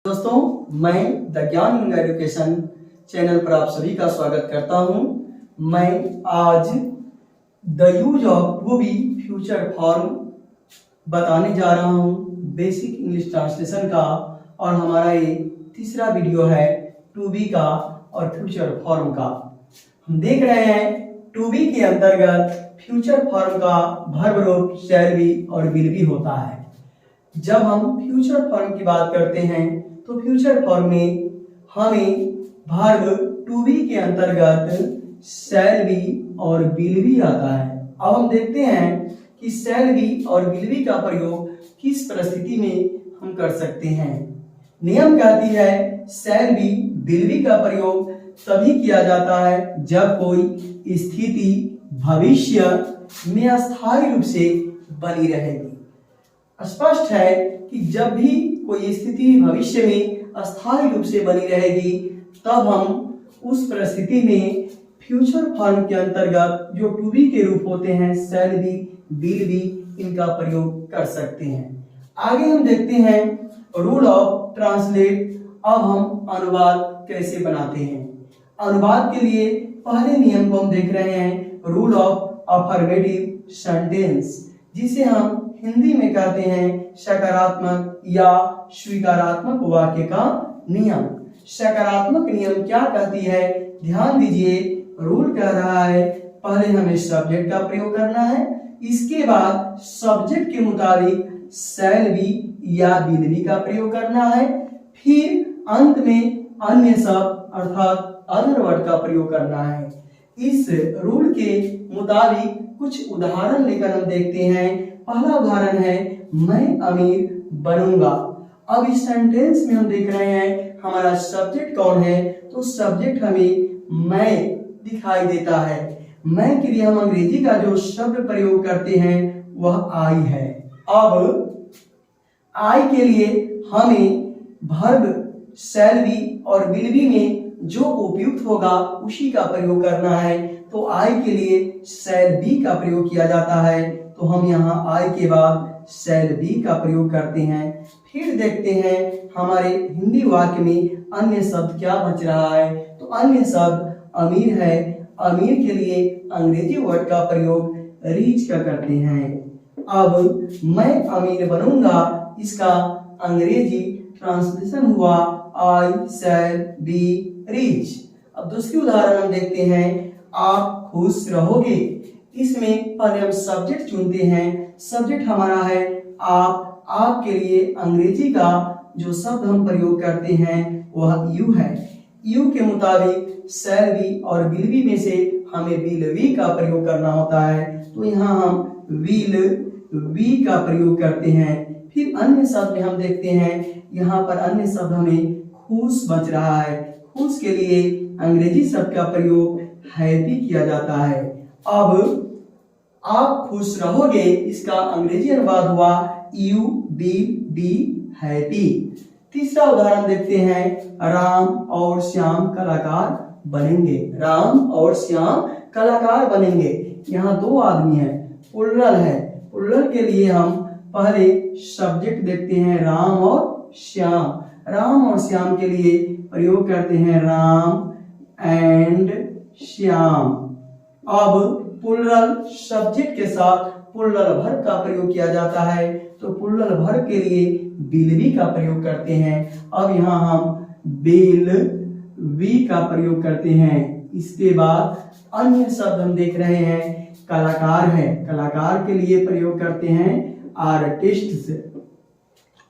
दोस्तों, मैं द ज्ञान गंगा एजुकेशन चैनल पर आप सभी का स्वागत करता हूं। मैं आज the use of to be future form बताने जा रहा हूं, बेसिक इंग्लिश ट्रांसलेशन का। और हमारा ये तीसरा वीडियो है टू बी का और फ्यूचर फॉर्म का। हम देख रहे हैं टू बी के अंतर्गत फ्यूचर फॉर्म का वर्ब रूप शैल बी और विल बी होता है। जब हम फ्यूचर फॉर्म की बात करते हैं तो फ्यूचर फॉर्म में हमें वर्ब टू बी के अंतर्गत शैल बी और विल बी आता है। अब हम देखते हैं कि शैल बी और विल बी का प्रयोग किस परिस्थिति में हम कर सकते हैं। नियम कहती है शैल बी विल बी का प्रयोग तभी किया जाता है जब कोई स्थिति भविष्य में अस्थायी रूप से बनी रहेगी। स्पष्ट है कि जब भी कोई स्थिति भविष्य में अस्थायी रूप से बनी रहेगी तब हम उस परिस्थिति में फ्यूचर फॉर्म के अंतर्गत जो टू बी के रूप होते हैं शैल बी विल बी, इनका प्रयोग कर सकते हैं। आगे हम देखते हैं रूल ऑफ ट्रांसलेट। अब हम अनुवाद कैसे बनाते हैं। अनुवाद के लिए पहले नियम को हम देख रहे हैं, रूल ऑफ अफर्मेटिव सेंटेंस, जिसे हम हिंदी में कहते हैं सकारात्मक या स्वीकारात्मक वाक्य का नियम। सकारात्मक नियम क्या कहती है, ध्यान दीजिए। रूल कह रहा है पहले हमें सब्जेक्ट का प्रयोग करना है, इसके बाद सब्जेक्ट के मुताबिक शैल बी या विल बी का प्रयोग करना है, फिर अंत में अन्य शब्द अर्थात अदर वर्ड का प्रयोग करना है। इस रूल के मुताबिक कुछ उदाहरण लेकर हम देखते हैं। पहला उदाहरण है मैं अमीर बनूंगा। अब इस सेंटेंस में हम देख रहे हैं हमारा सब्जेक्ट कौन है, तो सब्जेक्ट हमें मैं दिखाई देता है। मैं के लिए हम अंग्रेजी का जो शब्द प्रयोग करते हैं वह आई है। अब आई के लिए हमें वर्ब शैल बी और विल बी में जो उपयुक्त होगा उसी का प्रयोग करना है। तो आई के लिए शैल बी का प्रयोग किया जाता है, तो हम यहाँ आई के बाद शैल बी का प्रयोग करते हैं। फिर देखते हैं हमारे हिंदी वाक्य में अन्य शब्द क्या बच रहा है, तो अन्य शब्द अमीर है। अमीर के लिए अंग्रेजी वर्ड का प्रयोग रीच का करते हैं। अब मैं अमीर बनूंगा, इसका अंग्रेजी ट्रांसलेशन हुआ आई शैल बी रिच। अब दूसरी उदाहरण हम देखते हैं, आप खुश रहोगे। इसमें पहले हम सब्जेक्ट चुनते हैं। सब्जेक्ट हमारा है आप। आपके लिए अंग्रेजी का जो शब्द हम प्रयोग करते हैं वह यू है। यू के मुताबिक शैल बी और विल बी में से हमें विल बी का प्रयोग करना होता है, तो यहाँ हम विल बी का प्रयोग करते हैं। फिर अन्य शब्द में हम देखते हैं, यहाँ पर अन्य शब्द हमें खुश बच रहा है। खुश के लिए अंग्रेजी शब्द का प्रयोग हैप्पी किया जाता है। अब आप खुश रहोगे, इसका अंग्रेजी अनुवाद हुआ यू विल बी हैप्पी। तीसरा उदाहरण देखते हैं, राम और श्याम कलाकार बनेंगे। राम और श्याम कलाकार बनेंगे। यहाँ दो आदमी हैं, प्लुरल है। प्लुरल के लिए हम पहले सब्जेक्ट देखते हैं राम और श्याम। राम और श्याम के लिए प्रयोग करते हैं राम एंड श्याम। अब प्लुरल सब्जेक्ट के साथ प्लुरल वर्ब का प्रयोग किया जाता है, तो प्लुरल वर्ब के लिए विल बी का प्रयोग करते हैं। अब यहाँ हम विल बी का प्रयोग करते हैं। इसके बाद अन्य शब्द हम देख रहे हैं, कलाकार है। कलाकार के लिए प्रयोग करते हैं आर्टिस्ट।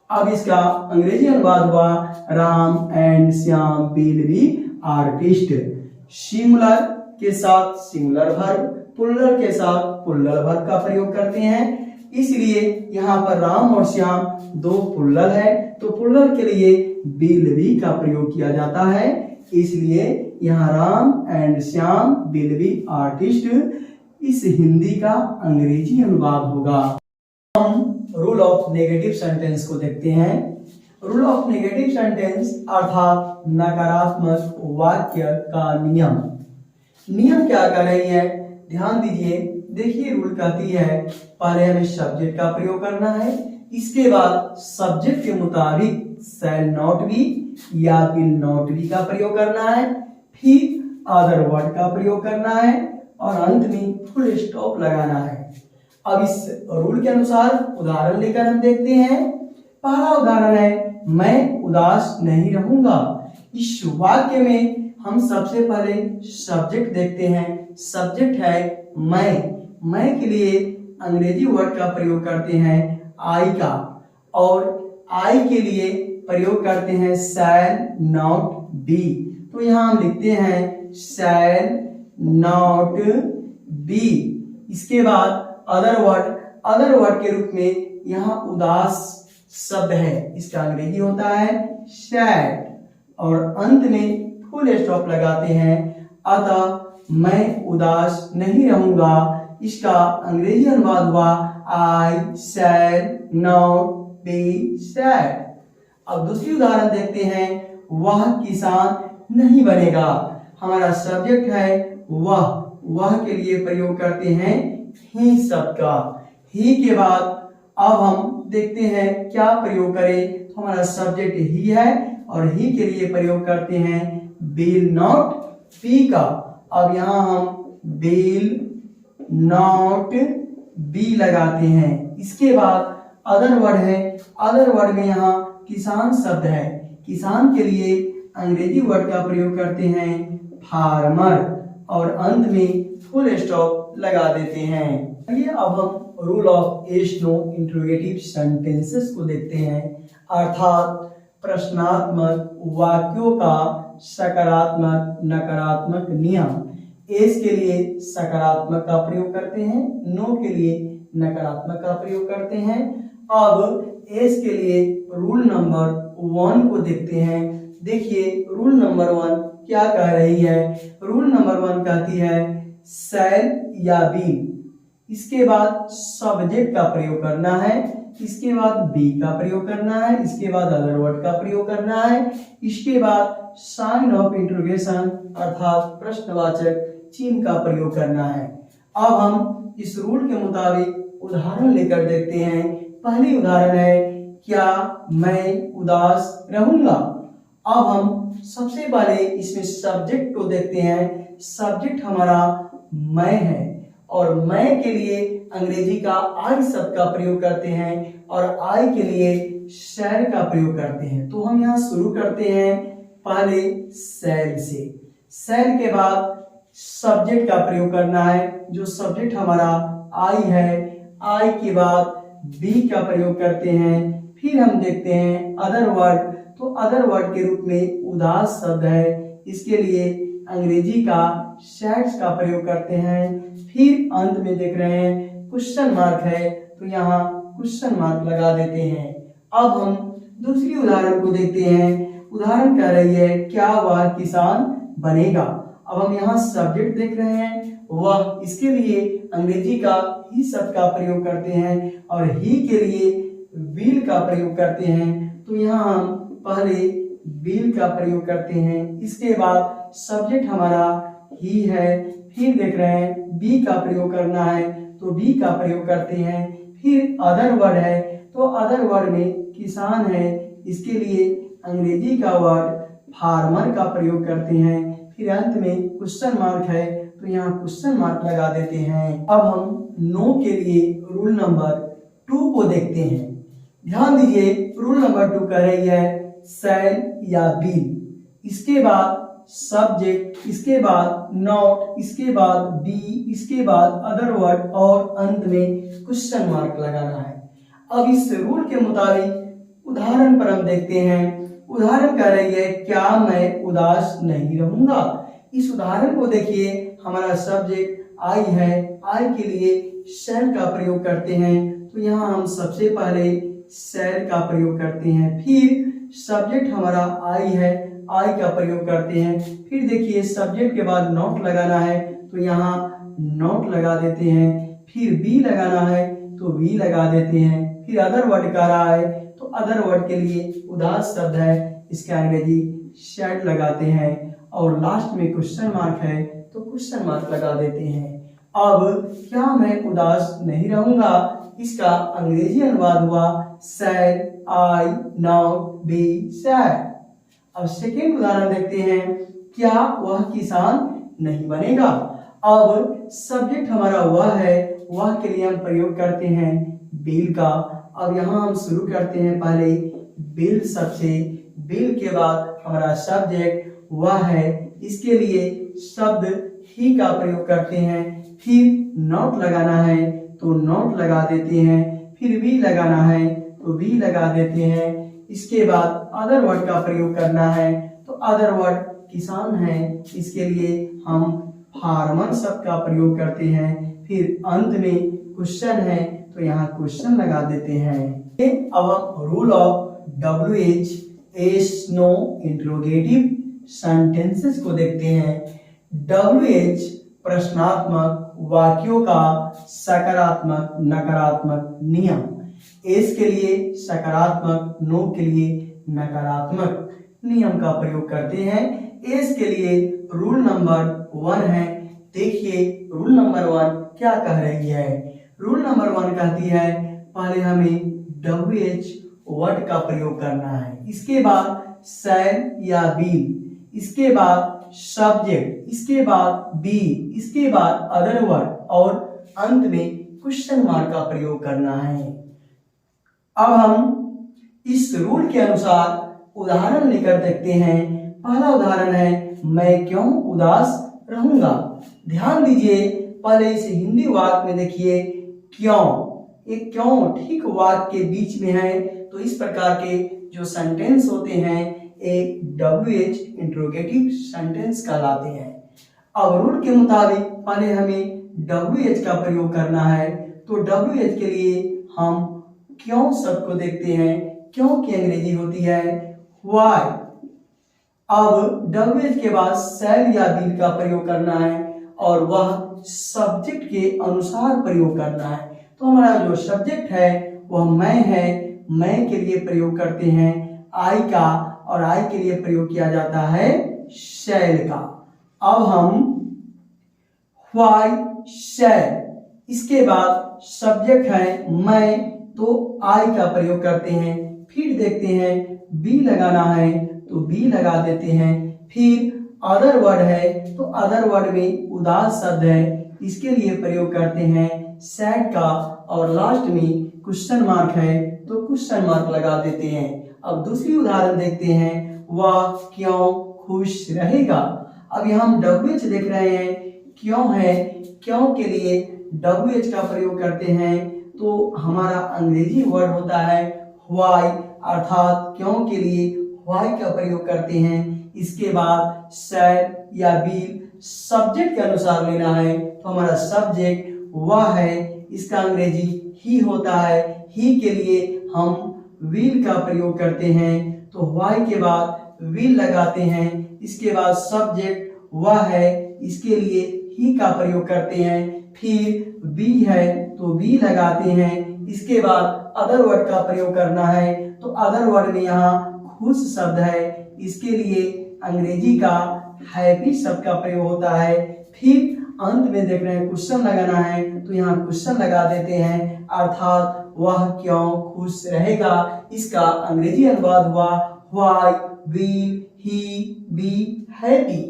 अब इसका अंग्रेजी अनुवाद हुआ Ram and Shyam will be artist. Singular के साथ सिंगुलर वर्ब, प्लुरल के साथ प्लुरल वर्ब का प्रयोग करते हैं। इसलिए यहाँ पर राम और श्याम दो प्लुरल है, तो प्लुरल के लिए विल बी का प्रयोग किया जाता है। इसलिए यहाँ Ram and Shyam will be artist इस हिंदी का अंग्रेजी अनुवाद होगा। हम रूल ऑफ नेगेटिव सेंटेंस को देखते हैं। रूल ऑफ नेगेटिव सेंटेंस अर्थात नकारात्मक वाक्य का नियम। नियम क्या कर रही है, ध्यान दीजिए। देखिए रूल कहती है पहले हमें सब्जेक्ट का प्रयोग करना है, इसके बाद सब्जेक्ट के मुताबिक शैल नॉट बी या विल नॉट बी का प्रयोग करना है, फिर अदर वर्ड का प्रयोग करना है और अंत में फुल स्टॉप लगाना है। अब इस रूल के अनुसार उदाहरण लेकर हम देखते हैं। पहला उदाहरण है मैं उदास नहीं रहूंगा। इस वाक्य में हम सबसे पहले सब्जेक्ट देखते हैं। सब्जेक्ट है मैं के लिए अंग्रेजी वर्ड का प्रयोग करते हैं आई का, और आई के लिए प्रयोग करते हैं शैल नॉट बी। तो यहाँ हम लिखते हैं शैल नॉट बी। इसके बाद अदर वर्ड के रूप में यहाँ उदास शब्द है, इसका अंग्रेजी होता है सैड, और अंत में फुल स्टॉप लगाते हैं। अतः मैं उदास नहीं रहूंगा, इसका अंग्रेजी अनुवाद हुआ आई शैल नॉट बी सैड। अब दूसरी उदाहरण देखते हैं। वह किसान नहीं बनेगा। हमारा सब्जेक्ट है वह के लिए प्रयोग करते हैं ही शब्द का। ही के बाद अब हम देखते हैं क्या प्रयोग करें। तो हमारा सब्जेक्ट ही है और ही के लिए प्रयोग करते हैं विल नॉट बी का। अब यहाँ हम विल नॉट बी लगाते हैं। इसके बाद अदर वर्ड है। अदर वर्ड में यहाँ किसान शब्द है। किसान के लिए अंग्रेजी वर्ड का प्रयोग करते हैं फार्मर, और अंत में फुल स्टॉप लगा देते हैं। ये अब हम rule of yes no interrogative sentences को देखते हैं, अर्थात प्रश्नात्मक वाक्यों का सकारात्मक नकारात्मक नियम। एस के लिए सकारात्मक का प्रयोग करते हैं, नो के लिए नकारात्मक का प्रयोग करते हैं। अब एस के लिए रूल नंबर 1 को देखते हैं। देखिए रूल नंबर 1 क्या कह रही है। रूल नंबर 1 कहती है शैल या बी, इसके बाद सब्जेक्ट का प्रयोग करना है, इसके बाद बी का प्रयोग करना है, इसके बाद अदर वर्ड का प्रयोग करना है, इसके बाद साइन ऑफ इंटरोगेशन अर्थात प्रश्नवाचक चिन्ह का प्रयोग करना है। अब हम इस रूल के मुताबिक उदाहरण लेकर देखते हैं। पहली उदाहरण है क्या मैं उदास रहूंगा। अब हम सबसे पहले इसमें सब्जेक्ट को देखते हैं। सब्जेक्ट हमारा मैं है, और मैं के लिए अंग्रेजी का आई शब्द का प्रयोग करते हैं और आई के लिए शैल का प्रयोग करते हैं। तो हम यहाँ शुरू करते हैं पहले शैल से। शैल के बाद सब्जेक्ट का प्रयोग करना है, जो सब्जेक्ट हमारा आई है। आई के बाद बी का प्रयोग करते हैं। फिर हम देखते हैं अदर वर्ड। तो अदर वर्ड के रूप में उदास शब्द है, इसके लिए अंग्रेजी का सैड्स का प्रयोग करते हैं। फिर अंत में देख रहे हैं क्वेश्चन मार्क है, तो यहाँ क्वेश्चन मार्क लगा देते हैं। अब हम दूसरी उदाहरण को देखते हैं। उदाहरण कह रही है क्या वह किसान बनेगा। अब हम यहाँ सब्जेक्ट देख रहे हैं वह, इसके लिए अंग्रेजी का ही शब्द का प्रयोग करते हैं और ही के लिए विल का प्रयोग करते हैं। तो यहाँ हम पहले विल का प्रयोग करते हैं, इसके बाद सब्जेक्ट हमारा ही है। फिर देख रहे हैं बी का प्रयोग करना है, तो बी का प्रयोग करते हैं। फिर अदर वर्ड है, तो अदर वर्ड में किसान है, इसके लिए अंग्रेजी का वर्ड फार्मर का प्रयोग करते हैं। फिर अंत में क्वेश्चन मार्क है, तो यहाँ क्वेश्चन मार्क लगा देते हैं। अब हम नो के लिए रूल नंबर 2 को देखते हैं। ध्यान दीजिए रूल नंबर 2 कह रही है शैल या बी, इसके बाद सब्जेक्ट, इसके बाद नॉट, इसके बाद बी, इसके बाद अदर वर्ड और अंत में क्वेश्चन मार्क लगाना है। अब इस रूल के मुताबिक उदाहरण पर हम देखते हैं। उदाहरण कह रही है क्या मैं उदास नहीं रहूंगा। इस उदाहरण को देखिए, हमारा सब्जेक्ट आई है, आई के लिए शैल का प्रयोग करते हैं। तो यहाँ हम सबसे पहले शैल का प्रयोग करते हैं। फिर सब्जेक्ट हमारा आई है, आई का प्रयोग करते हैं। फिर देखिए सब्जेक्ट के बाद नॉट लगाना है, तो यहाँ नॉट लगा देते हैं। फिर बी लगाना है, तो बी लगा देते हैं। फिर अदर वर्ड कह रहा है, तो अदर वर्ड के लिए उदास शब्द है, इसका अंग्रेजी सैड लगाते हैं। और लास्ट में क्वेश्चन मार्क है, तो क्वेश्चन मार्क लगा देते हैं। अब क्या मैं उदास नहीं रहूंगा, इसका अंग्रेजी अनुवाद हुआ sad I not be sad। अब सेकेंड उदाहरण देखते हैं, क्या वह किसान नहीं बनेगा। अब सब्जेक्ट हमारा वह है, वह के लिए हम प्रयोग करते हैं बिल का। अब यहाँ हम शुरू करते हैं पहले बिल सबसे, बिल के बाद हमारा सब्जेक्ट वह है, इसके लिए शब्द ही का प्रयोग करते हैं। फिर नॉट लगाना है तो नॉट लगा देते हैं, फिर भी लगाना है तो भी लगा देते हैं। इसके बाद अदर वर्ड का प्रयोग करना है तो अदर वर्ड किसान है, इसके लिए हम फार्मर शब्द का प्रयोग करते हैं। फिर अंत में क्वेश्चन है तो यहाँ क्वेश्चन लगा देते हैं। अब हम rule of WH yes no interrogative sentences को देखते हैं। WH प्रश्नात्मक वाक्यों का सकारात्मक नकारात्मक नियम। एस के लिए सकारात्मक, नो के लिए नकारात्मक नियम का प्रयोग करते हैं। एस के लिए रूल नंबर 1 है। देखिए रूल नंबर 1 क्या कह रही है। रूल नंबर 1 कहती है पहले हमें WH वर्ड का प्रयोग करना है, इसके बाद शैल या बील, इसके बाद सब्जेक्ट, इसके बाद बी, इसके बाद अदर वर्ड और अंत में क्वेश्चन मार्क का प्रयोग करना है। अब हम इस रूल के अनुसार उदाहरण लेकर देखते हैं। पहला उदाहरण है मैं क्यों उदास रहूंगा। ध्यान दीजिए पहले इस हिंदी वाक्य में देखिए क्यों, एक क्यों ठीक वाक्य के बीच में है, तो इस प्रकार के जो सेंटेंस होते हैं एक WH इंट्रोगेटिव सेंटेंस कहलाते हैं। अब रूल के मुताबिक पहले हमें WH का प्रयोग करना है, तो WH के लिए हम क्यों शब्द को देखते हैं। क्यों की अंग्रेजी होती है why। अब WH के बाद शैल या बील का प्रयोग करना है और वह सब्जेक्ट के अनुसार प्रयोग करना है। तो हमारा जो सब्जेक्ट है वह मैं है, मैं के लिए प्रयोग करते हैं आई का, और आई के लिए प्रयोग किया जाता है शैल का। अब हम why शैल, इसके बाद सब्जेक्ट है मैं, तो आई का प्रयोग करते हैं। फिर देखते हैं बी लगाना है तो बी लगा देते हैं। फिर अदर वर्ड है तो अदर वर्ड में उदास शब्द है, इसके लिए प्रयोग करते हैं सैड का, और लास्ट में क्वेश्चन मार्क है तो क्वेश्चन मार्क लगा देते हैं। अब दूसरी उदाहरण देखते हैं, वह क्यों खुश रहेगा। अब यहाँ हम WH देख रहे हैं, क्यों है, क्यों के लिए WH का प्रयोग करते हैं, तो हमारा अंग्रेजी वर्ड होता है why, अर्थात क्यों के लिए why का प्रयोग करते हैं। इसके बाद सैड या बील सब्जेक्ट के अनुसार लेना है, तो हमारा सब्जेक्ट वह है, इसका अंग्रेजी ही होता है। ही के लिए हम विल का प्रयोग करते हैं, तो why के बाद विल लगाते हैं। इसके बाद सब्जेक्ट वह है, इसके लिए ही का प्रयोग करते हैं। फिर बी है तो बी लगाते हैं। इसके बाद अदर वर्ड का प्रयोग करना है, तो अदर वर्ड में यहाँ खुश शब्द है, इसके लिए अंग्रेजी का हैप्पी शब्द का प्रयोग होता है। फिर अंत में देख रहे हैं क्वेश्चन लगाना है, तो यहाँ क्वेश्चन लगा देते हैं, अर्थात वह क्यों खुश रहेगा। इसका अंग्रेजी अनुवाद हुआ why will he be happy।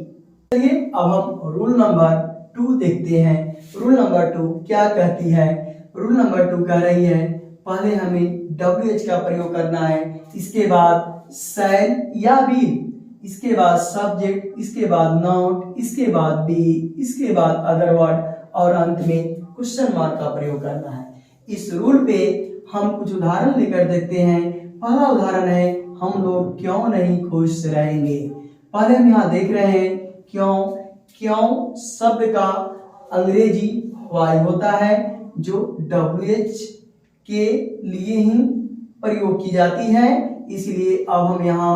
चलिए अब हम रूल नंबर 2 देखते हैं। रूल नंबर 2 क्या कहती है। रूल नंबर 2 कह रही है पहले हमें WH का प्रयोग करना है, इसके बाद शैल या बील, इसके बाद सब्जेक्ट, इसके बाद नॉट, इसके बाद बी, इसके बाद अदर वर्ड और अंत में क्वेश्चन मार्क का प्रयोग करना है। इस रूल पे हम कुछ उदाहरण लेकर देखते हैं। पहला उदाहरण है हम लोग क्यों नहीं खुश रहेंगे। पहले हम यहाँ देख रहे हैं क्यों, क्यों शब्द का अंग्रेजी why होता है, जो WH के लिए ही प्रयोग की जाती है, इसलिए अब हम यहाँ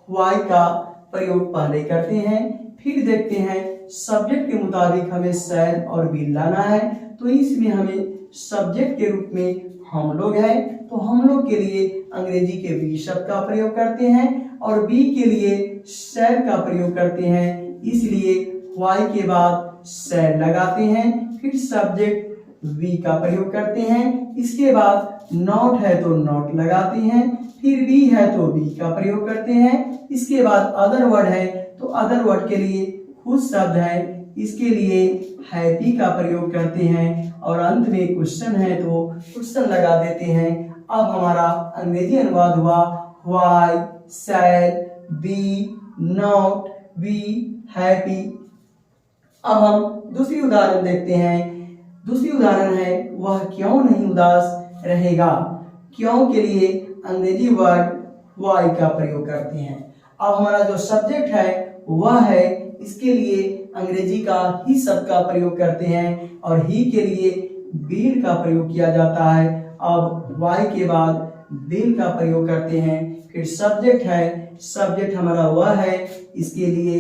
why का प्रयोग पहले करते हैं। फिर देखते हैं सब्जेक्ट के मुताबिक हमें शैल और बील लाना है, तो इसमें हमें सब्जेक्ट के रूप में हम लोग हैं, तो हम लोग के लिए अंग्रेजी के बी शब्द का प्रयोग करते हैं और बी के लिए शैल का प्रयोग करते हैं, इसलिए why के बाद शैल लगाते हैं। फिर सब्जेक्ट वी का प्रयोग करते हैं। इसके बाद नॉट है तो नॉट लगाते हैं, फिर बी है तो बी का प्रयोग करते हैं। इसके बाद अदर वर्ड है तो अदर वर्ड के लिए खुश शब्द है, इसके लिए हैप्पी का प्रयोग करते हैं। और अंत में क्वेश्चन है तो क्वेश्चन लगा देते हैं। अब हमारा अंग्रेजी अनुवाद हुआ why shall be not be happy. अब हम दूसरी उदाहरण देखते हैं। दूसरी उदाहरण है वह क्यों नहीं उदास रहेगा। क्यों के लिए अंग्रेजी वर्ड व्हाई का प्रयोग करते हैं। अब हमारा जो सब्जेक्ट है वह है, इसके लिए अंग्रेजी का ही शब्द का प्रयोग करते हैं और ही के लिए बील का प्रयोग किया जाता है। अब वाई के बाद बिल का प्रयोग करते हैं। फिर सब्जेक्ट है, सब्जेक्ट हमारा वह है, इसके लिए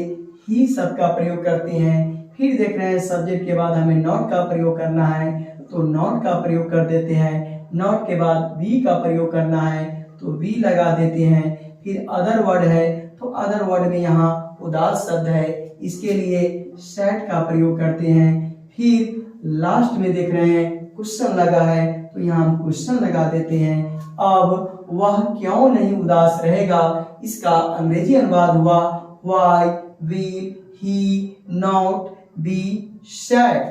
ही शब्द का प्रयोग करते हैं। फिर देख रहे हैं सब्जेक्ट के बाद हमें नॉट का प्रयोग करना है तो नॉट का प्रयोग कर देते हैं। नॉट के बाद बी का प्रयोग करना है तो बी लगा देते हैं। फिर अदर वर्ड है तो अदर वर्ड में यहाँ उदास शब्द है, इसके लिए सैड का प्रयोग करते हैं। फिर लास्ट में देख रहे हैं क्वेश्चन लगा है तो यहाँ हम क्वेश्चन लगा देते हैं। अब वह क्यों नहीं उदास रहेगा, इसका अंग्रेजी अनुवाद हुआ why will he not be sad.